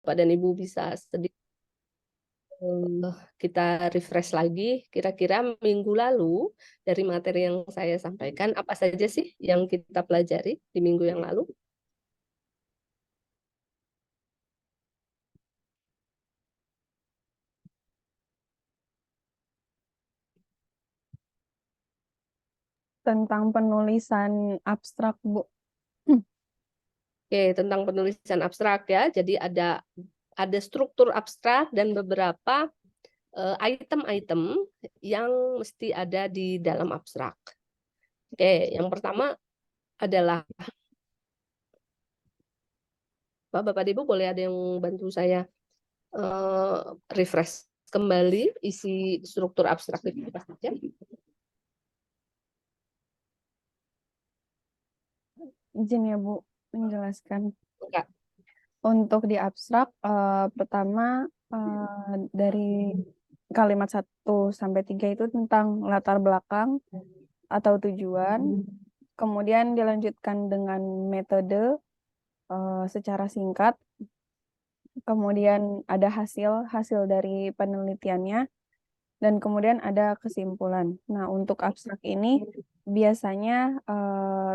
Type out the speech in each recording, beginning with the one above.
Bapak dan Ibu bisa sedikit kita refresh lagi, kira-kira minggu lalu dari materi yang saya sampaikan, apa saja sih yang kita pelajari di minggu yang lalu? Tentang penulisan abstrak, Bu. Oke, tentang penulisan abstrak ya. Jadi ada struktur abstrak dan beberapa item-item yang mesti ada di dalam abstrak. Oke, yang pertama adalah Bapak Ibu boleh ada yang bantu saya refresh kembali isi struktur abstrak itu apa saja? Izin ya, Bu, menjelaskan. Enggak. Untuk di abstrak, pertama dari kalimat 1 sampai 3 itu tentang latar belakang atau tujuan. Kemudian dilanjutkan dengan metode secara singkat. Kemudian ada hasil dari penelitiannya. Dan kemudian ada kesimpulan. Nah, untuk abstrak ini biasanya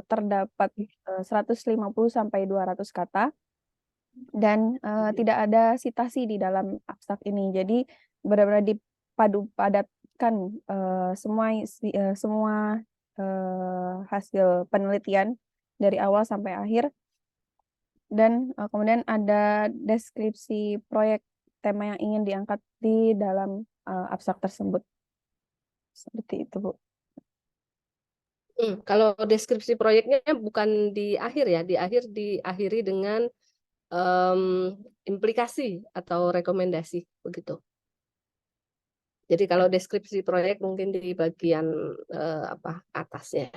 terdapat 150 sampai 200 kata dan tidak ada citasi di dalam abstrak ini. Jadi benar-benar dipadu padatkan semua hasil penelitian dari awal sampai akhir. Dan kemudian ada deskripsi proyek tema yang ingin diangkat di dalam abstrak tersebut. Seperti itu, Bu. Kalau deskripsi proyeknya bukan di akhir ya, diakhiri dengan implikasi atau rekomendasi begitu. Jadi kalau deskripsi proyek mungkin di bagian atasnya.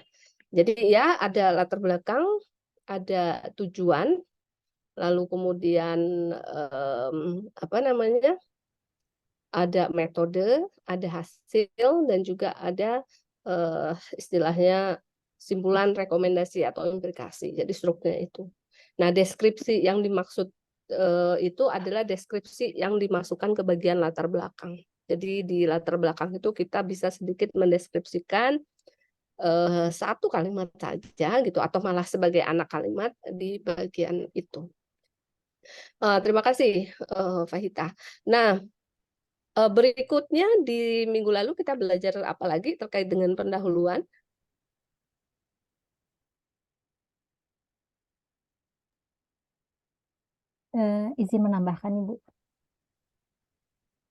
Jadi ya ada latar belakang, ada tujuan, lalu kemudian ada metode, ada hasil, dan juga ada istilahnya simpulan, rekomendasi atau implikasi. Jadi strukturnya itu. Nah, deskripsi yang dimaksud itu adalah deskripsi yang dimasukkan ke bagian latar belakang. Jadi di latar belakang itu kita bisa sedikit mendeskripsikan satu kalimat saja gitu, atau malah sebagai anak kalimat di bagian itu. Terima kasih, Fahita. Nah, berikutnya di minggu lalu kita belajar apa lagi terkait dengan pendahuluan? Izin menambahkan, Ibu.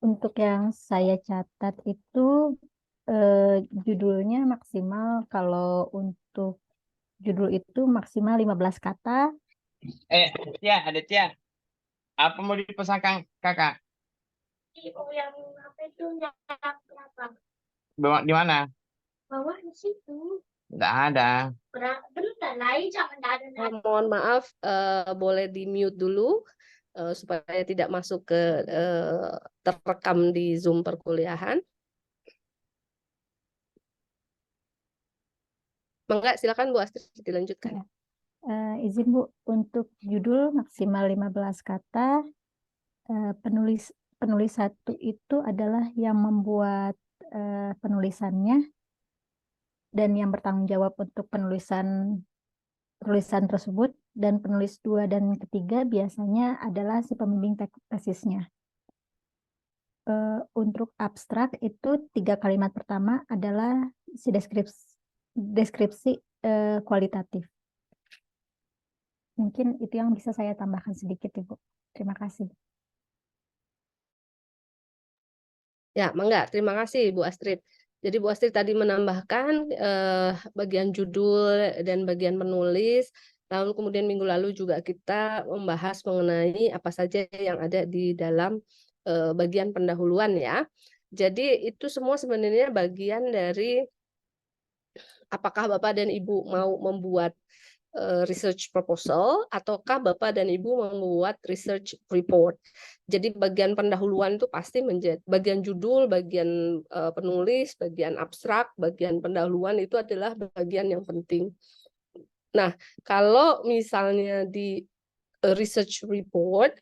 Untuk yang saya catat itu judulnya maksimal, kalau untuk judul itu maksimal 15 kata. Aditya, apa mau dipesankan kakak? Yang apa itu yang berapa? Bawa di mana? Bawah di situ. Nggak ada. Bentar lain jangan ada. Mohon maaf, boleh di mute dulu supaya tidak masuk ke terekam di Zoom perkuliahan. Enggak, silakan Bu Astrid dilanjutkan. Izin Bu, untuk judul maksimal 15 kata, penulis satu itu adalah yang membuat penulisannya dan yang bertanggung jawab untuk tulisan tersebut, dan penulis 2 dan ketiga biasanya adalah si pembimbing tesisnya. Untuk abstrak itu 3 kalimat pertama adalah si deskripsi kualitatif. Mungkin itu yang bisa saya tambahkan sedikit, Ibu. Terima kasih. Ya, mangga. Terima kasih Bu Astrid. Jadi Bu Astrid tadi menambahkan bagian judul dan bagian penulis. Lalu kemudian minggu lalu juga kita membahas mengenai apa saja yang ada di dalam bagian pendahuluan ya. Jadi itu semua sebenarnya bagian dari apakah Bapak dan Ibu mau membuat research proposal ataukah Bapak dan Ibu membuat research report. Jadi bagian pendahuluan itu pasti menjadi bagian judul, bagian penulis, bagian abstrak, bagian pendahuluan itu adalah bagian yang penting. Nah, kalau misalnya di research report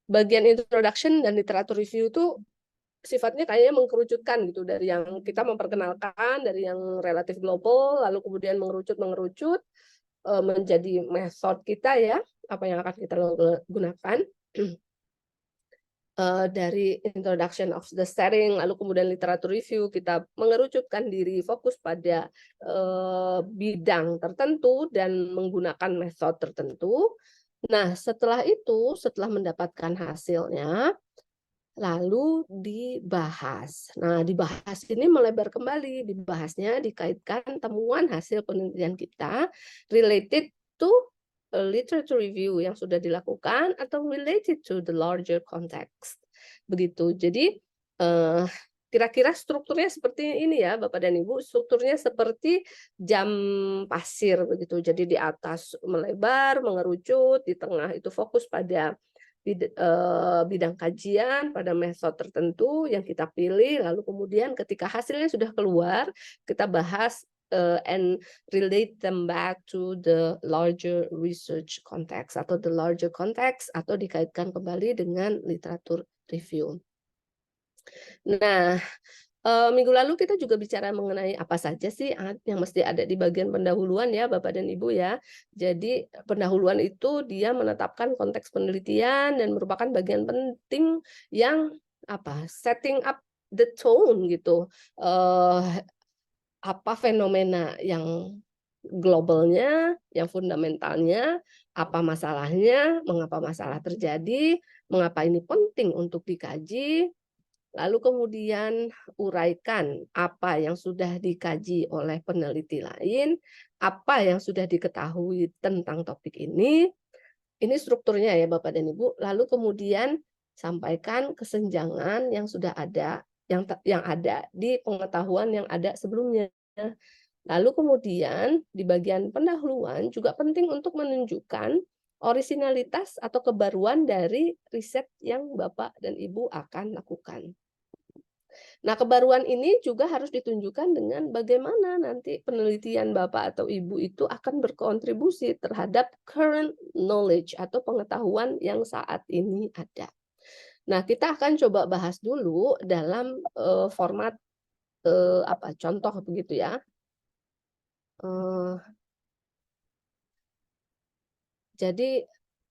bagian introduction dan literatur review itu sifatnya kayaknya mengkerucutkan gitu, dari yang kita memperkenalkan, dari yang relatif global, lalu kemudian mengerucut menjadi metode kita ya, apa yang akan kita gunakan. Dari introduction of the setting, lalu kemudian literatur review, kita mengerucutkan diri fokus pada bidang tertentu dan menggunakan metode tertentu. Nah, setelah itu, setelah mendapatkan hasilnya, lalu dibahas. Nah, dibahas ini melebar kembali, dibahasnya dikaitkan temuan hasil penelitian kita related to literature review yang sudah dilakukan atau related to the larger context. Begitu. Jadi kira-kira strukturnya seperti ini ya, Bapak dan Ibu. Strukturnya seperti jam pasir begitu. Jadi di atas melebar, mengerucut, di tengah itu fokus pada bidang kajian, pada metode tertentu yang kita pilih, lalu kemudian ketika hasilnya sudah keluar, kita bahas and relate them back to the larger research context atau the larger context, atau dikaitkan kembali dengan literatur review. Nah, minggu lalu kita juga bicara mengenai apa saja sih yang mesti ada di bagian pendahuluan ya, Bapak dan Ibu ya. Jadi pendahuluan itu dia menetapkan konteks penelitian dan merupakan bagian penting yang setting up the tone gitu. Apa fenomena yang globalnya, yang fundamentalnya, apa masalahnya, mengapa masalah terjadi, mengapa ini penting untuk dikaji. Lalu kemudian uraikan apa yang sudah dikaji oleh peneliti lain, apa yang sudah diketahui tentang topik ini. Ini strukturnya ya Bapak dan Ibu. Lalu kemudian sampaikan kesenjangan yang sudah ada, yang ada di pengetahuan yang ada sebelumnya. Lalu kemudian di bagian pendahuluan juga penting untuk menunjukkan orisinalitas atau kebaruan dari riset yang Bapak dan Ibu akan lakukan. Nah, kebaruan ini juga harus ditunjukkan dengan bagaimana nanti penelitian Bapak atau Ibu itu akan berkontribusi terhadap current knowledge atau pengetahuan yang saat ini ada. Nah, kita akan coba bahas dulu dalam format contoh begitu ya. Jadi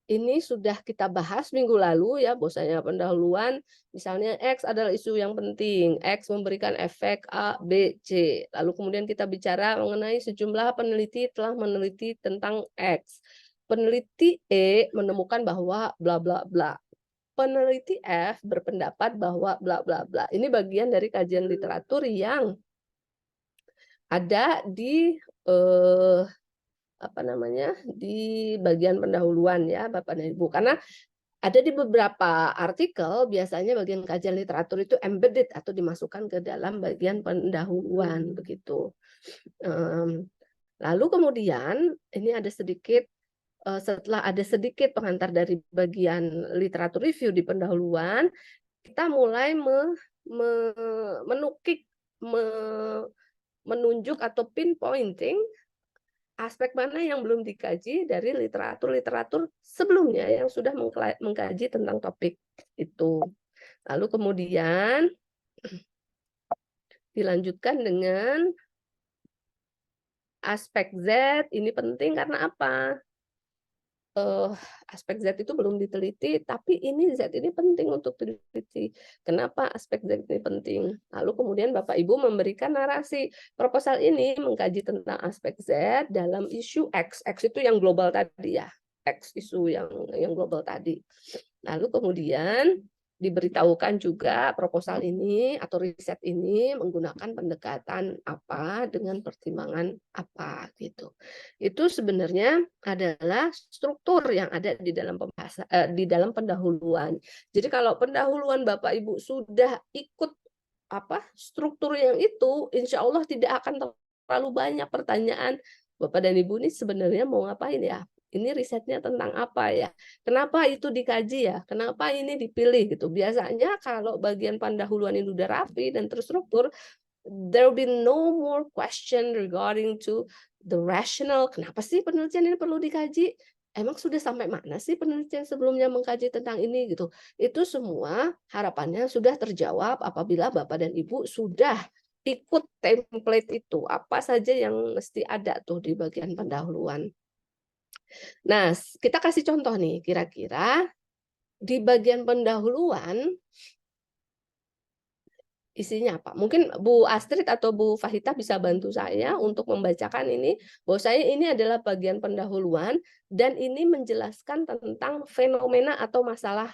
ini sudah kita bahas minggu lalu ya, bahwasanya pendahuluan misalnya X adalah isu yang penting, X memberikan efek A, B, C. Lalu kemudian kita bicara mengenai sejumlah peneliti telah meneliti tentang X. Peneliti E menemukan bahwa bla bla bla. Peneliti F berpendapat bahwa bla bla bla. Ini bagian dari kajian literatur yang ada di di bagian pendahuluan ya Bapak dan Ibu, karena ada di beberapa artikel biasanya bagian kajian literatur itu embedded atau dimasukkan ke dalam bagian pendahuluan begitu. Lalu kemudian ini ada sedikit setelah ada sedikit pengantar dari bagian literatur review di pendahuluan, kita mulai menunjuk atau pinpointing aspek mana yang belum dikaji dari literatur sebelumnya yang sudah mengkaji tentang topik itu. Lalu kemudian dilanjutkan dengan aspek Z. Ini penting karena apa? Aspek Z itu belum diteliti, tapi ini Z ini penting untuk diteliti. Kenapa aspek Z ini penting? Lalu kemudian Bapak Ibu memberikan narasi. Proposal ini mengkaji tentang aspek Z dalam isu X. X itu yang global tadi ya. X isu yang global tadi. Lalu kemudian diberitahukan juga proposal ini atau riset ini menggunakan pendekatan apa dengan pertimbangan apa gitu. Itu sebenarnya adalah struktur yang ada di dalam pembahasan di dalam pendahuluan. Jadi kalau pendahuluan Bapak Ibu sudah ikut struktur yang itu, insya Allah tidak akan terlalu banyak pertanyaan. Bapak dan Ibu ini sebenarnya mau ngapain ya? Ini risetnya tentang apa ya? Kenapa itu dikaji ya? Kenapa ini dipilih gitu? Biasanya kalau bagian pendahuluan ini udah rapi dan terstruktur, there will be no more question regarding to the rational. Kenapa sih penelitian ini perlu dikaji? emang sudah sampai mana sih penelitian sebelumnya mengkaji tentang ini gitu. Itu semua harapannya sudah terjawab apabila Bapak dan Ibu sudah ikut template itu. Apa saja yang mesti ada tuh di bagian pendahuluan. Nah, kita kasih contoh nih, kira-kira di bagian pendahuluan isinya apa? Mungkin Bu Astrid atau Bu Fahita bisa bantu saya untuk membacakan ini, bahwa saya ini adalah bagian pendahuluan dan ini menjelaskan tentang fenomena atau masalah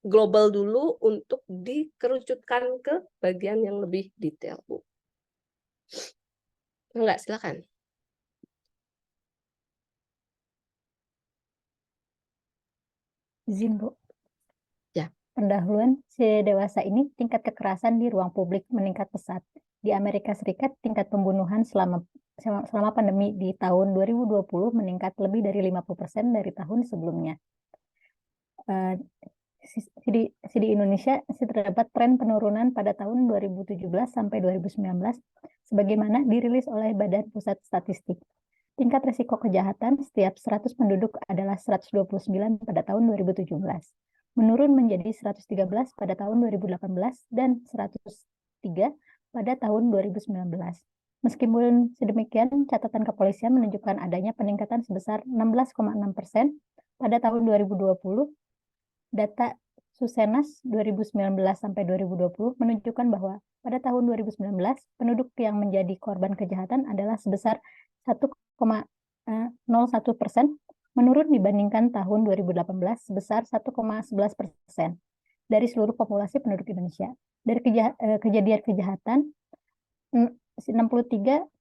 global dulu untuk dikerucutkan ke bagian yang lebih detail, Bu. Enggak, silakan. Izin, Bu. Ya. Pendahuluan si dewasa ini tingkat kekerasan di ruang publik meningkat pesat. Di Amerika Serikat, tingkat pembunuhan selama pandemi di tahun 2020 meningkat lebih dari 50% dari tahun sebelumnya. Di Indonesia terdapat tren penurunan pada tahun 2017 sampai 2019, sebagaimana dirilis oleh Badan Pusat Statistik. Tingkat risiko kejahatan setiap 100 penduduk adalah 129 pada tahun 2017. Menurun menjadi 113 pada tahun 2018 dan 103 pada tahun 2019. Meskipun sedemikian, catatan kepolisian menunjukkan adanya peningkatan sebesar 16,6% pada tahun 2020. Data Susenas 2019 sampai 2020 menunjukkan bahwa pada tahun 2019 penduduk yang menjadi korban kejahatan adalah sebesar 1,01%, menurun dibandingkan tahun 2018 sebesar 1,11% dari seluruh populasi penduduk Indonesia. Dari kejadian kejahatan, 63,52%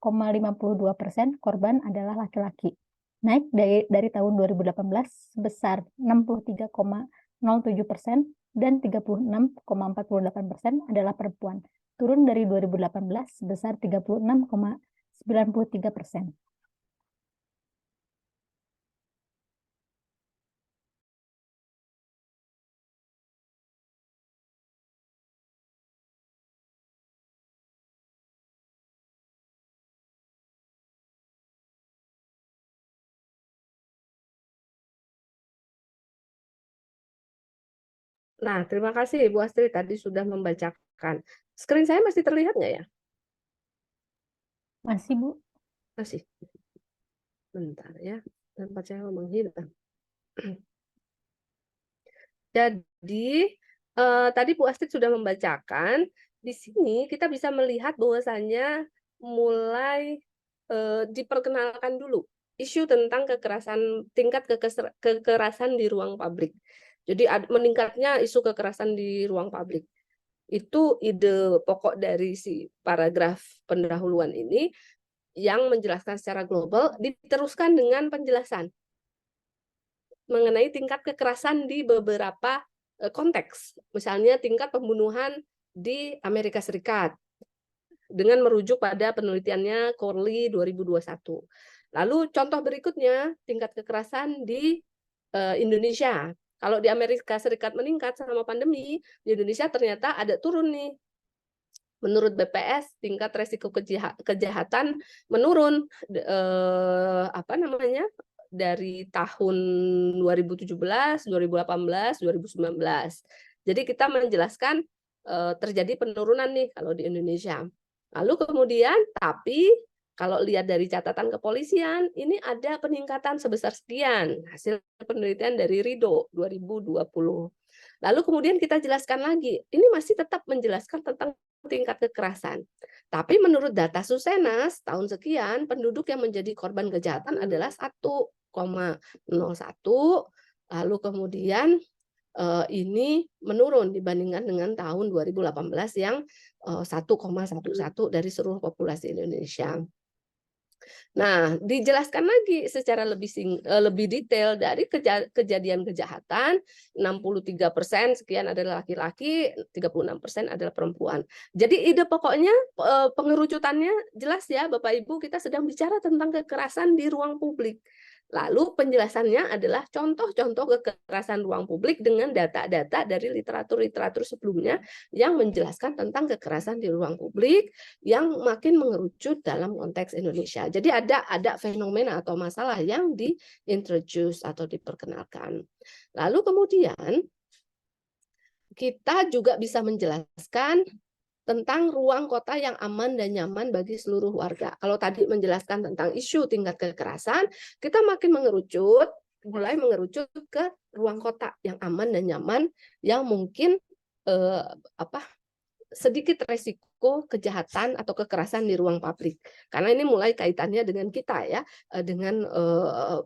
korban adalah laki-laki, naik dari tahun 2018 sebesar 63,07% dan 36,48% adalah perempuan, turun dari 2018 sebesar 36,93%. Nah, terima kasih Bu Astrid tadi sudah membacakan. Screen saya masih terlihat nggak ya? Masih, Bu? Masih. Bentar ya, tempat saya menghilang. Jadi, tadi Bu Astrid sudah membacakan. Di sini kita bisa melihat bahwasannya mulai diperkenalkan dulu isu tentang kekerasan, tingkat kekerasan di ruang publik. Jadi meningkatnya isu kekerasan di ruang publik. Itu ide pokok dari si paragraf pendahuluan ini yang menjelaskan secara global, diteruskan dengan penjelasan mengenai tingkat kekerasan di beberapa konteks. Misalnya tingkat pembunuhan di Amerika Serikat dengan merujuk pada penelitiannya Corley 2021. Lalu contoh berikutnya tingkat kekerasan di Indonesia. Kalau di Amerika Serikat meningkat selama pandemi, di Indonesia ternyata ada turun nih. Menurut BPS tingkat resiko kejahatan menurun dari tahun 2017, 2018, 2019. Jadi kita menjelaskan terjadi penurunan nih kalau di Indonesia. Lalu kemudian tapi kalau lihat dari catatan kepolisian, ini ada peningkatan sebesar sekian, hasil penelitian dari RIDO 2020. Lalu kemudian kita jelaskan lagi, ini masih tetap menjelaskan tentang tingkat kekerasan. Tapi menurut data Susenas, tahun sekian, penduduk yang menjadi korban kejahatan adalah 1,01, lalu kemudian ini menurun dibandingkan dengan tahun 2018 yang 1,11 dari seluruh populasi Indonesia. Nah, dijelaskan lagi secara lebih detail dari kejadian kejahatan, 63% sekian adalah laki-laki, 36% adalah perempuan. Jadi ide pokoknya pengerucutannya jelas ya Bapak Ibu, kita sedang bicara tentang kekerasan di ruang publik. Lalu penjelasannya adalah contoh-contoh kekerasan ruang publik dengan data-data dari literatur-literatur sebelumnya yang menjelaskan tentang kekerasan di ruang publik yang makin mengerucut dalam konteks Indonesia. Jadi ada fenomena atau masalah yang diintroduce atau diperkenalkan. Lalu kemudian kita juga bisa menjelaskan tentang ruang kota yang aman dan nyaman bagi seluruh warga. Kalau tadi menjelaskan tentang isu tingkat kekerasan, kita makin mulai mengerucut ke ruang kota yang aman dan nyaman, yang mungkin sedikit resiko kejahatan atau kekerasan di ruang publik. Karena ini mulai kaitannya dengan kita ya, dengan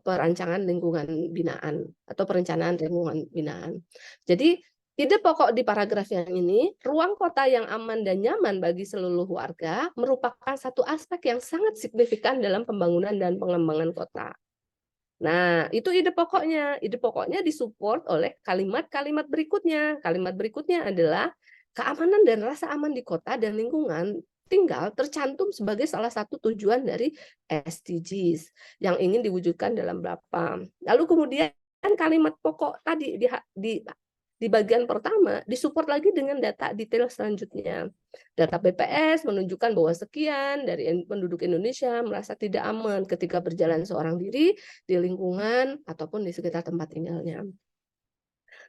perancangan lingkungan binaan atau perencanaan lingkungan binaan. Jadi ide pokok di paragraf yang ini, ruang kota yang aman dan nyaman bagi seluruh warga merupakan satu aspek yang sangat signifikan dalam pembangunan dan pengembangan kota. Nah, itu ide pokoknya. Ide pokoknya disupport oleh kalimat-kalimat berikutnya. Kalimat berikutnya adalah keamanan dan rasa aman di kota dan lingkungan tinggal tercantum sebagai salah satu tujuan dari SDGs yang ingin diwujudkan dalam berapa. Lalu kemudian kalimat pokok tadi di bagian pertama disupport lagi dengan data detail selanjutnya. Data BPS menunjukkan bahwa sekian dari penduduk Indonesia merasa tidak aman ketika berjalan seorang diri di lingkungan ataupun di sekitar tempat tinggalnya.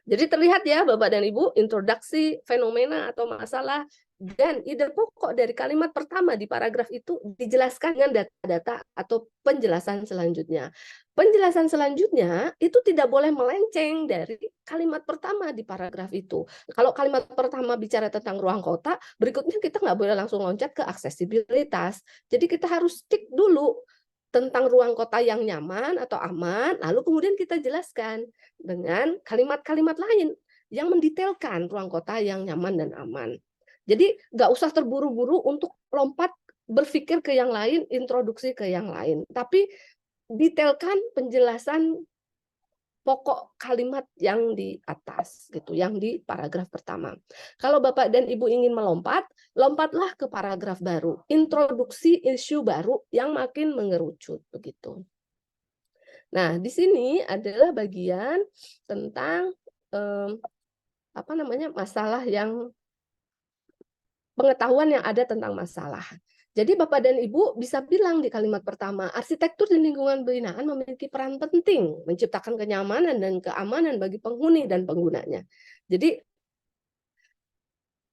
Jadi terlihat ya Bapak dan Ibu, introduksi fenomena atau masalah dan ide pokok dari kalimat pertama di paragraf itu dijelaskan dengan data-data atau penjelasan selanjutnya. Penjelasan selanjutnya itu tidak boleh melenceng dari kalimat pertama di paragraf itu. Kalau kalimat pertama bicara tentang ruang kota, berikutnya kita nggak boleh langsung loncat ke aksesibilitas. Jadi kita harus stick dulu tentang ruang kota yang nyaman atau aman, lalu kemudian kita jelaskan dengan kalimat-kalimat lain yang mendetailkan ruang kota yang nyaman dan aman. Jadi nggak usah terburu-buru untuk lompat berpikir ke yang lain, introduksi ke yang lain, tapi detailkan penjelasan pokok kalimat yang di atas gitu, yang di paragraf pertama. Kalau Bapak dan Ibu ingin melompat, lompatlah ke paragraf baru, introduksi isu baru yang makin mengerucut begitu. Nah, di sini adalah bagian tentang masalah yang pengetahuan yang ada tentang masalah. Jadi Bapak dan Ibu bisa bilang di kalimat pertama, arsitektur dan lingkungan binaan memiliki peran penting menciptakan kenyamanan dan keamanan bagi penghuni dan penggunanya. Jadi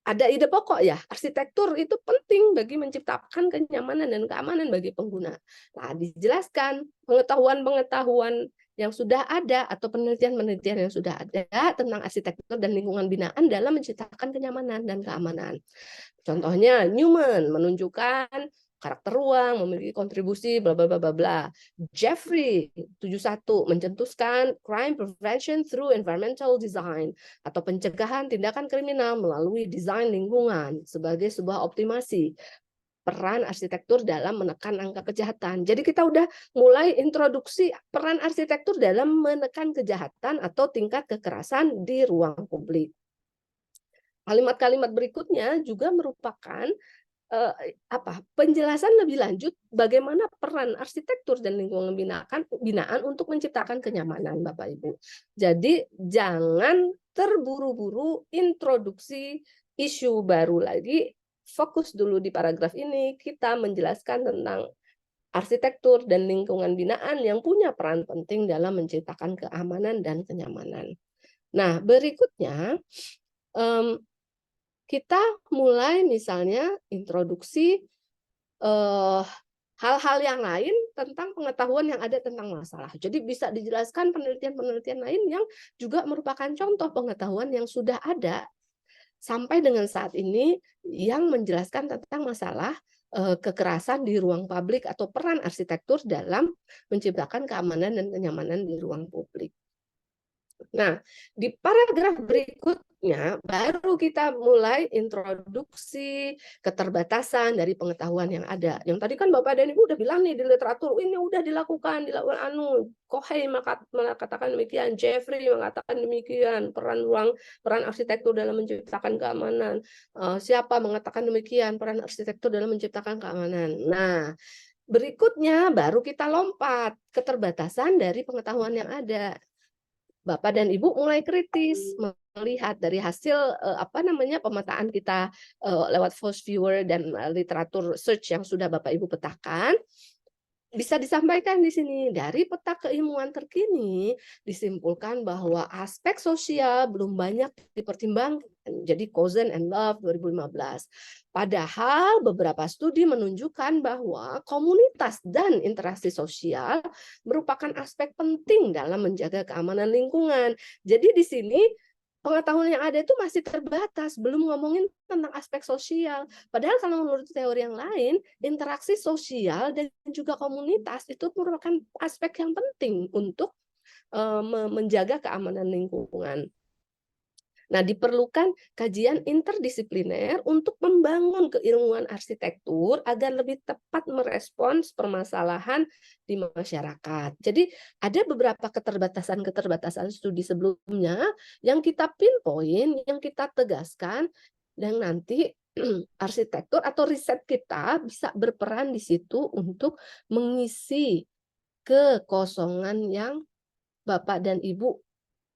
ada ide pokok ya, arsitektur itu penting bagi menciptakan kenyamanan dan keamanan bagi pengguna. Nah, dijelaskan pengetahuan-pengetahuan yang sudah ada atau penelitian-penelitian yang sudah ada tentang arsitektur dan lingkungan binaan dalam menciptakan kenyamanan dan keamanan. Contohnya Newman menunjukkan karakter ruang memiliki kontribusi bla bla bla bla bla. Jeffrey 71 mencetuskan crime prevention through environmental design atau pencegahan tindakan kriminal melalui desain lingkungan sebagai sebuah optimasi peran arsitektur dalam menekan angka kejahatan. Jadi kita udah mulai introduksi peran arsitektur dalam menekan kejahatan atau tingkat kekerasan di ruang publik. Kalimat-kalimat berikutnya juga merupakan penjelasan lebih lanjut bagaimana peran arsitektur dan lingkungan binaan untuk menciptakan kenyamanan Bapak Ibu. Jadi jangan terburu-buru introduksi isu baru lagi, fokus dulu di paragraf ini kita menjelaskan tentang arsitektur dan lingkungan binaan yang punya peran penting dalam menciptakan keamanan dan kenyamanan. Nah, berikutnya kita mulai misalnya introduksi hal-hal yang lain tentang pengetahuan yang ada tentang masalah. Jadi bisa dijelaskan penelitian-penelitian lain yang juga merupakan contoh pengetahuan yang sudah ada sampai dengan saat ini yang menjelaskan tentang masalah kekerasan di ruang publik atau peran arsitektur dalam menciptakan keamanan dan kenyamanan di ruang publik. Nah, di paragraf berikutnya baru kita mulai introduksi keterbatasan dari pengetahuan yang ada. Yang tadi kan Bapak dan Ibu udah bilang nih di literatur, ini udah dilakukan Kohei mengatakan demikian, Jeffrey mengatakan demikian, peran arsitektur dalam menciptakan keamanan. Siapa mengatakan demikian, peran arsitektur dalam menciptakan keamanan. Nah, Berikutnya baru kita lompat keterbatasan dari pengetahuan yang ada. Bapak dan Ibu mulai kritis melihat dari hasil pemetaan kita lewat Force Viewer dan literatur search yang sudah Bapak Ibu petakan. Bisa disampaikan di sini dari peta keilmuan terkini disimpulkan bahwa aspek sosial belum banyak dipertimbangkan. Jadi Cozen and Love 2015. Padahal beberapa studi menunjukkan bahwa komunitas dan interaksi sosial merupakan aspek penting dalam menjaga keamanan lingkungan. Jadi di sini pengetahuan yang ada itu masih terbatas, belum ngomongin tentang aspek sosial. Padahal kalau menurut teori yang lain, interaksi sosial dan juga komunitas itu merupakan aspek yang penting untuk menjaga keamanan lingkungan. Nah, diperlukan kajian interdisipliner untuk membangun keilmuan arsitektur agar lebih tepat merespons permasalahan di masyarakat. Jadi, ada beberapa keterbatasan-keterbatasan studi sebelumnya yang kita pinpoint, yang kita tegaskan, dan nanti arsitektur atau riset kita bisa berperan di situ untuk mengisi kekosongan yang Bapak dan Ibu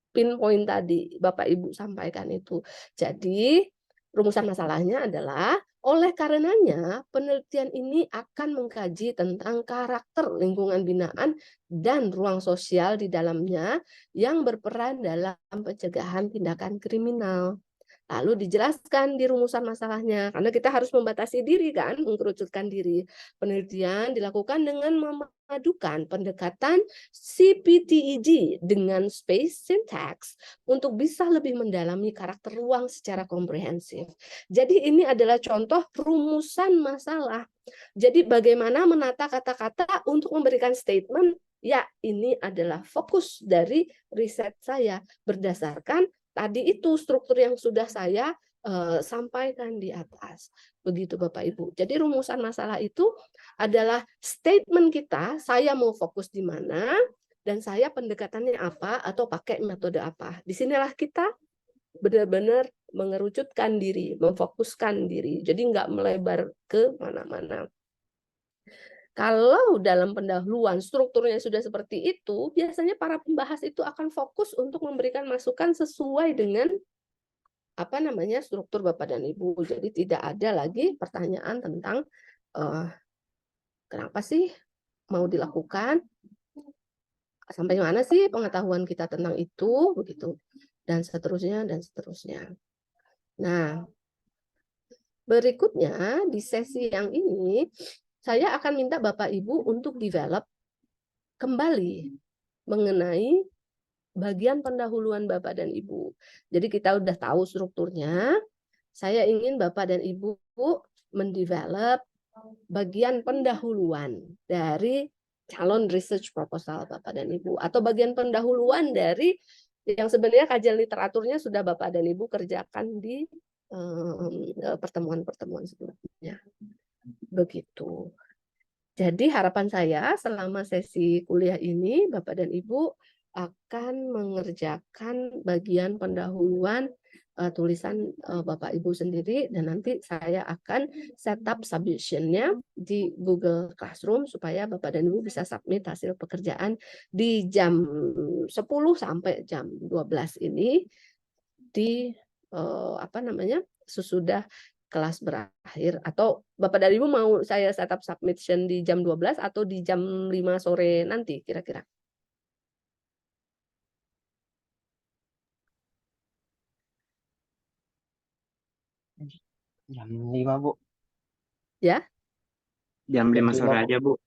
pinpoint tadi Bapak Ibu sampaikan itu. Jadi rumusan masalahnya adalah oleh karenanya penelitian ini akan mengkaji tentang karakter lingkungan binaan dan ruang sosial di dalamnya yang berperan dalam pencegahan tindakan kriminal. Lalu dijelaskan di rumusan masalahnya, karena kita harus membatasi diri kan, mengkerucutkan diri. Penelitian dilakukan dengan memadukan pendekatan CPTED dengan space syntax untuk bisa lebih mendalami karakter ruang secara komprehensif. Jadi ini adalah contoh rumusan masalah. Jadi bagaimana menata kata-kata untuk memberikan statement, ya ini adalah fokus dari riset saya berdasarkan tadi itu struktur yang sudah saya sampaikan di atas. Begitu Bapak Ibu. Jadi rumusan masalah itu adalah statement kita, saya mau fokus di mana, dan saya pendekatannya apa, atau pakai metode apa. Disinilah kita benar-benar mengerucutkan diri, memfokuskan diri. Jadi nggak melebar ke mana-mana. Kalau dalam pendahuluan strukturnya sudah seperti itu, biasanya para pembahas itu akan fokus untuk memberikan masukan sesuai dengan struktur Bapak dan Ibu. Jadi tidak ada lagi pertanyaan tentang kenapa sih mau dilakukan, sampai mana sih pengetahuan kita tentang itu, begitu, dan seterusnya dan seterusnya. Nah, berikutnya di sesi yang ini saya akan minta Bapak Ibu untuk develop kembali mengenai bagian pendahuluan Bapak dan Ibu. Jadi kita udah tahu strukturnya. Saya ingin Bapak dan Ibu mendevelop bagian pendahuluan dari calon research proposal Bapak dan Ibu, atau bagian pendahuluan dari yang sebenarnya kajian literaturnya sudah Bapak dan Ibu kerjakan di pertemuan-pertemuan sebelumnya. Begitu. Jadi harapan saya selama sesi kuliah ini Bapak dan Ibu akan mengerjakan bagian pendahuluan tulisan Bapak Ibu sendiri, dan nanti saya akan setup submission-nya di Google Classroom supaya Bapak dan Ibu bisa submit hasil pekerjaan di jam 10 sampai jam 12 ini di sesudah kelas berakhir. Atau Bapak dan Ibu mau saya setup submission di jam 12 atau di jam 5 sore nanti kira-kira? Jam 5, Bu. Ya? Jam 5 sore aja, Bu.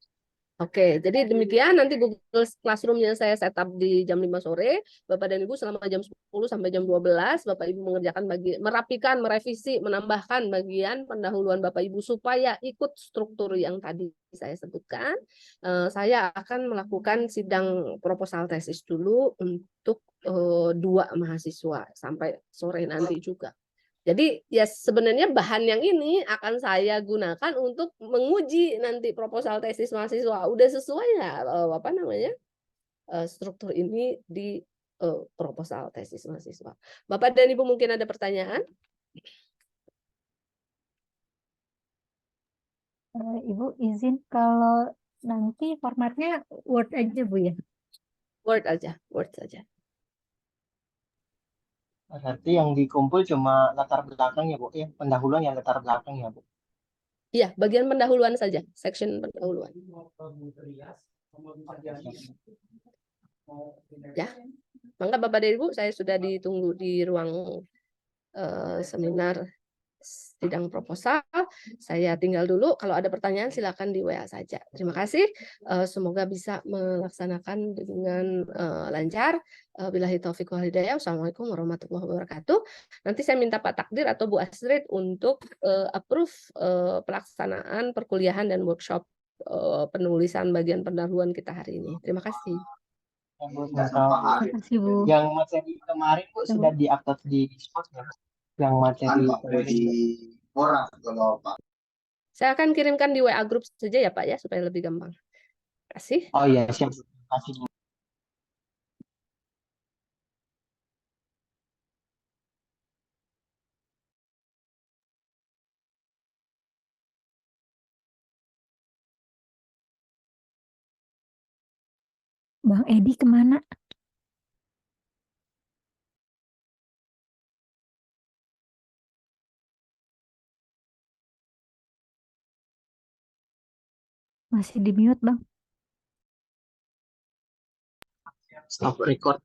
Oke, jadi demikian nanti Google Classroom-nya saya setup di jam 5 sore. Bapak dan Ibu selama jam 10 sampai jam 12, Bapak Ibu mengerjakan merapikan, merevisi, menambahkan bagian pendahuluan Bapak Ibu supaya ikut struktur yang tadi saya sebutkan. Saya akan melakukan sidang proposal tesis dulu untuk 2 mahasiswa sampai sore nanti juga. Jadi ya sebenarnya bahan yang ini akan saya gunakan untuk menguji nanti proposal tesis mahasiswa. Udah sesuai nggak struktur ini di proposal tesis mahasiswa. Bapak dan Ibu mungkin ada pertanyaan? Ibu izin kalau nanti formatnya Word aja Bu ya. Word aja, Word saja. Berarti yang dikumpul cuma latar belakang ya, Bu. Ya, pendahuluan yang latar belakang ya, Bu. Iya, bagian pendahuluan saja, section pendahuluan. Ya, mangga Bapak dan Ibu, saya sudah ditunggu di ruang seminar sidang proposal. Saya tinggal dulu. Kalau ada pertanyaan silakan di WA saja. Terima kasih. Semoga bisa melaksanakan dengan lancar. Billahi taufiq wal hidayah. Wassalamualaikum warahmatullahi wabarakatuh. Nanti saya minta Pak Takdir atau Bu Astrid untuk approve pelaksanaan perkuliahan dan workshop penulisan bagian pendahuluan kita hari ini. Terima kasih. Terima kasih Bu. Yang materi kemarin, Bu, sudah di-upload di Discord ya, Bu? Yang materi Saya akan kirimkan di WA group saja ya Pak ya, supaya lebih gampang. Terima kasih. Oh iya, siap. Terima kasih, Bu. Bang Edi kemana? Masih di mute Bang. Stop record.